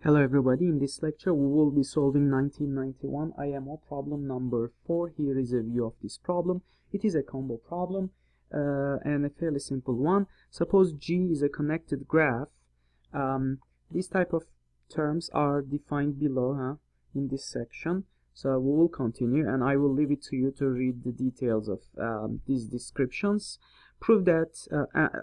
Hello everybody, in this lecture we will be solving 1991 IMO problem number 4. Here is a view of this problem. It is a combo problem and a fairly simple one. Suppose G is a connected graph. These type of terms are defined below in this section. So we will continue and I will leave it to you to read the details of these descriptions. Prove that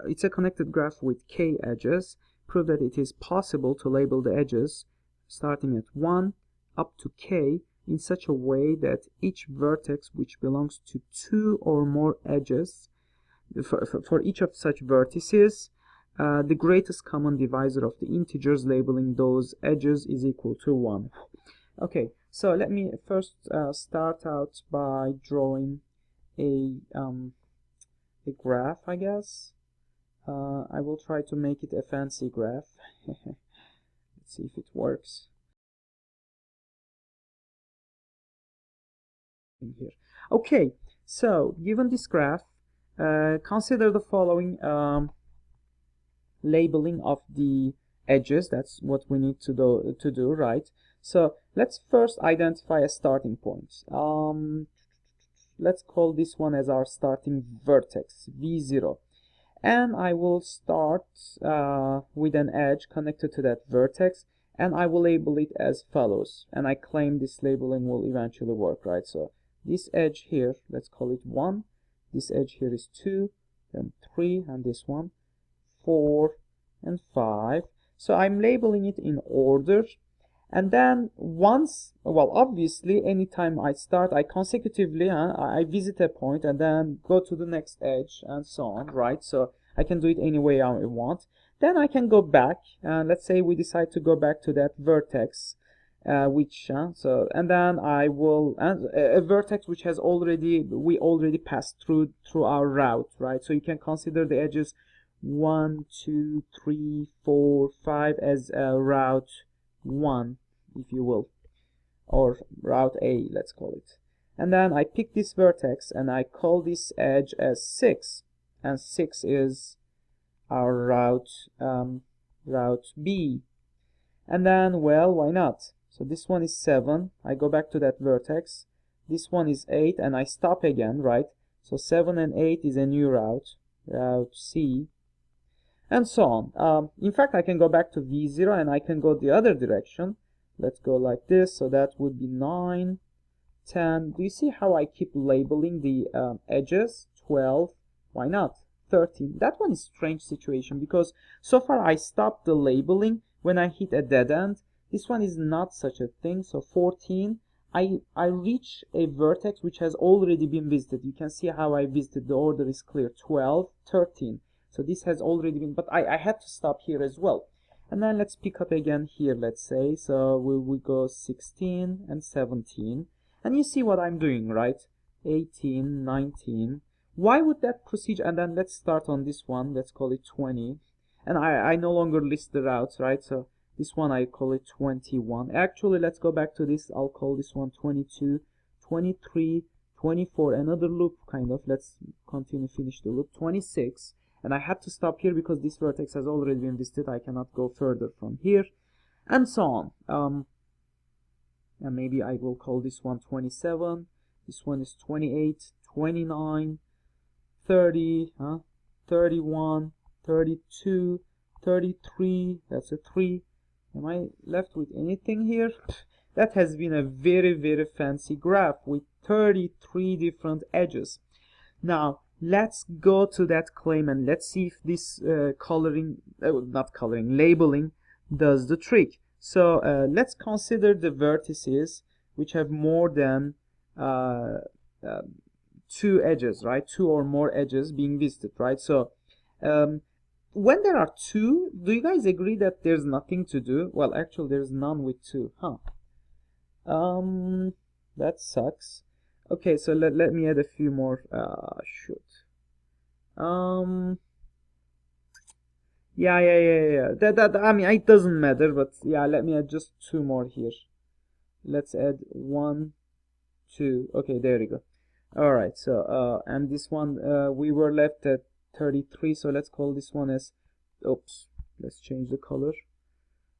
it's a connected graph with k edges. Prove that it is possible to label the edges starting at 1 up to k in such a way that each vertex which belongs to 2 or more edges, for each of such vertices, the greatest common divisor of the integers labeling those edges is equal to 1. Okay, so let me first start out by drawing a graph, I guess. I will try to make it a fancy graph. Let's see if it works. In here. Okay, so given this graph, consider the following labeling of the edges. That's what we need to do, right? So let's first identify a starting point. Let's call this one as our starting vertex, V0. And I will start with an edge connected to that vertex, and I will label it as follows, and I claim this labeling will eventually work, right? So this edge here, let's call it 1, this edge here is 2, then 3, and this one 4 and 5. So I'm labeling it in order, and then once, well, obviously anytime I start, I consecutively I visit a point and then go to the next edge and so on, right? So I can do it any way I want. Then I can go back, and let's say we decide to go back to that vertex, and then I will a vertex which has we already passed through our route, right? So you can consider the edges 1, 2, 3, 4, 5 as route 1, if you will, or route A, let's call it. And then I pick this vertex and I call this edge as 6, and 6 is our route B. And then, well, why not? So this one is 7, I go back to that vertex. This one is 8 and I stop again, right? So 7 and 8 is a new route C, and so on. In fact, I can go back to V0 and I can go the other direction. Let's go like this. So that would be 9, 10. Do you see how I keep labeling the edges? 12. Why not? 13. That one is a strange situation because so far I stopped the labeling when I hit a dead end. This one is not such a thing. So 14. I reach a vertex which has already been visited. You can see how I visited. The order is clear. 12, 13. So this has already been, but I had to stop here as well. And then let's pick up again here, let's say. So we go 16 and 17. And you see what I'm doing, right? 18, 19. Why would that procedure, and then let's start on this one. Let's call it 20. And I no longer list the routes, right? So this one I call it 21. Actually, let's go back to this. I'll call this one 22, 23, 24. Another loop, kind of. Let's finish the loop. 26. And I had to stop here because this vertex has already been visited. I cannot go further from here, and so on. And maybe I will call this one 27. This one is 28, 29, 30, 31, 32, 33. That's a 3. Am I left with anything here? That has been a very, very fancy graph with 33 different edges. Now, let's go to that claim and let's see if this labeling does the trick. So let's consider the vertices which have more than 2 edges, right? 2 or more edges being visited, right? So when there are 2, do you guys agree that there's nothing to do? Well, actually there's none with 2, that sucks. Okay, so let me add a few more. Yeah. That I mean, it doesn't matter, but yeah, let me add just 2 more here. Let's add 1, 2. Okay, there we go. All right. So and this one we were left at 33. So let's call this one as. Oops. Let's change the color.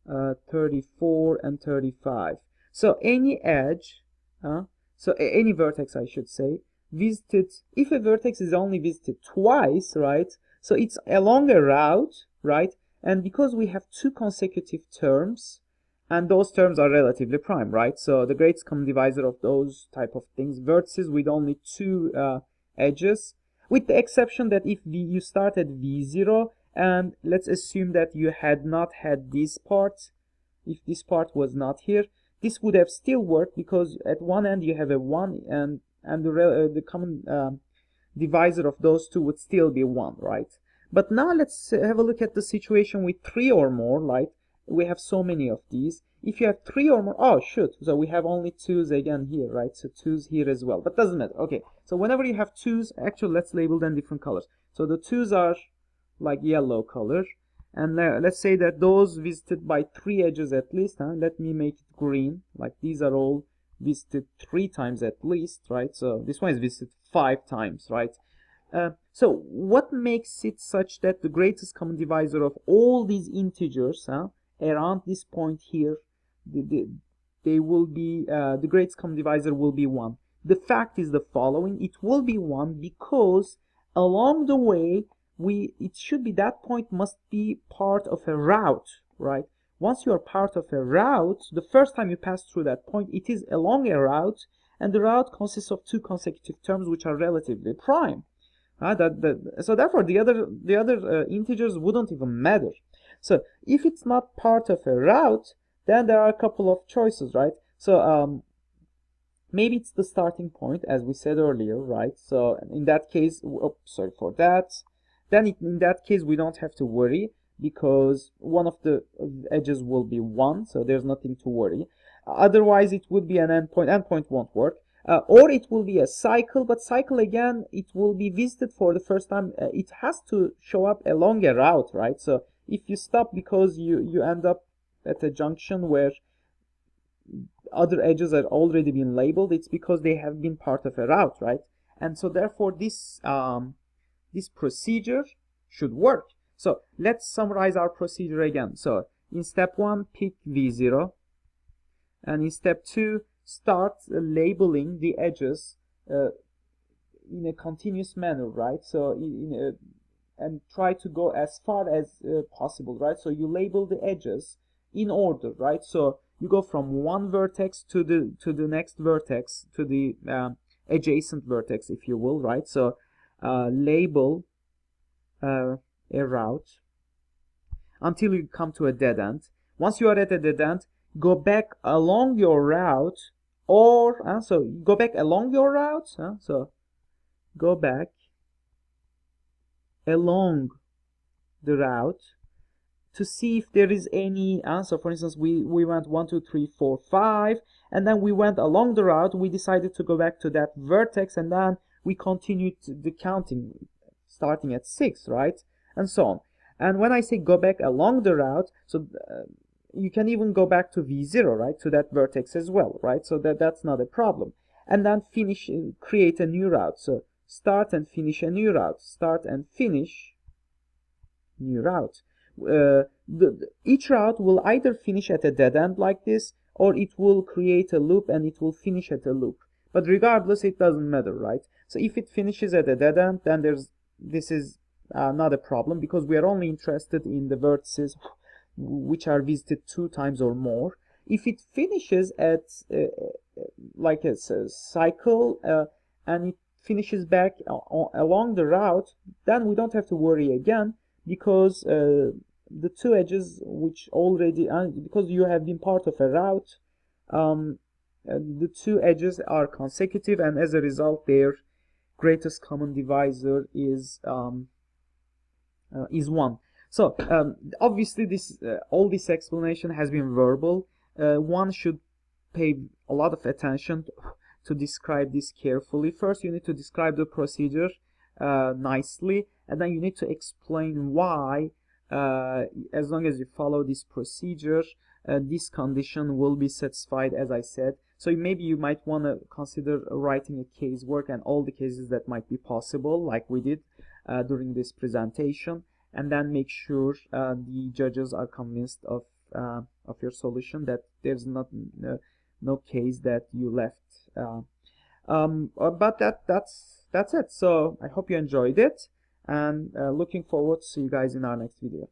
34 and 35. So any edge, any vertex, I should say, visited, if a vertex is only visited twice, right, so it's along a route, right, and because we have two consecutive terms, and those terms are relatively prime, right, so the greatest common divisor of those type of things, vertices with only two edges, with the exception that if you start at v0, and let's assume that you had not had this part, if this part was not here, this would have still worked, because at one end you have a 1, and the common divisor of those two would still be 1, right? But now let's have a look at the situation with 3 or more, right? We have so many of these. If you have 3 or more, oh shoot, so we have only 2's again here, right? So 2's here as well, but doesn't matter. Okay, so whenever you have 2's, actually let's label them different colors. So the 2's are like yellow color, and let's say that those visited by 3 edges at least, let me make it green, like these are all visited 3 times at least, right? So this one is visited 5 times, right? So what makes it such that the greatest common divisor of all these integers around this point here, they will be the greatest common divisor will be 1. The fact is the following: it will be 1 because along the way it should be, that point must be part of a route, right? Once you are part of a route, the first time you pass through that point, it is along a route, and the route consists of two consecutive terms which are relatively prime. So therefore the other integers wouldn't even matter. So if it's not part of a route, then there are a couple of choices, right? So maybe it's the starting point, as we said earlier, right? So in that case, sorry for that. Then in that case, we don't have to worry, because one of the edges will be 1, so there's nothing to worry. Otherwise, it would be an endpoint. Endpoint won't work. Or it will be a cycle, but cycle again, it will be visited for the first time. It has to show up along a route, right? So if you stop because you end up at a junction where other edges are already been labeled, it's because they have been part of a route, right? And so therefore this procedure should work. So let's summarize our procedure again. So in step 1, pick v0, and in step 2, start labeling the edges in a continuous manner, right? So and try to go as far as possible, right? So you label the edges in order, right? So you go from one vertex to the next vertex, to the adjacent vertex, if you will, right? So label a route until you come to a dead end. Once you are at a dead end, go back along your route, or so go back along your route. So go back along the route to see if there is any answer. For instance, we went 1, 2, 3, 4, 5, and then we went along the route. We decided to go back to that vertex, and then we continued the counting, starting at 6, right? And so on. And when I say go back along the route, so you can even go back to v0, right, to that vertex as well, right? So that's not a problem. And then finish, create a new route. So start and finish a new route. Start and finish new route. Each route will either finish at a dead end like this, or it will create a loop and it will finish at a loop. But regardless, it doesn't matter, right? So if it finishes at a dead end, then this is not a problem, because we are only interested in the vertices which are visited 2 times or more. If it finishes at like a cycle and it finishes back along the route, then we don't have to worry again, because the 2 edges which already, because you have been part of a route, the 2 edges are consecutive, and as a result their greatest common divisor is 1. So obviously this all this explanation has been verbal. One should pay a lot of attention to describe this carefully. First, you need to describe the procedure nicely, and then you need to explain why, as long as you follow this procedure, this condition will be satisfied, as I said. So maybe you might want to consider writing a casework and all the cases that might be possible, like we did during this presentation, and then make sure the judges are convinced of of your solution, that there's not no case that you left. But that's it. So I hope you enjoyed it, and looking forward to see you guys in our next video.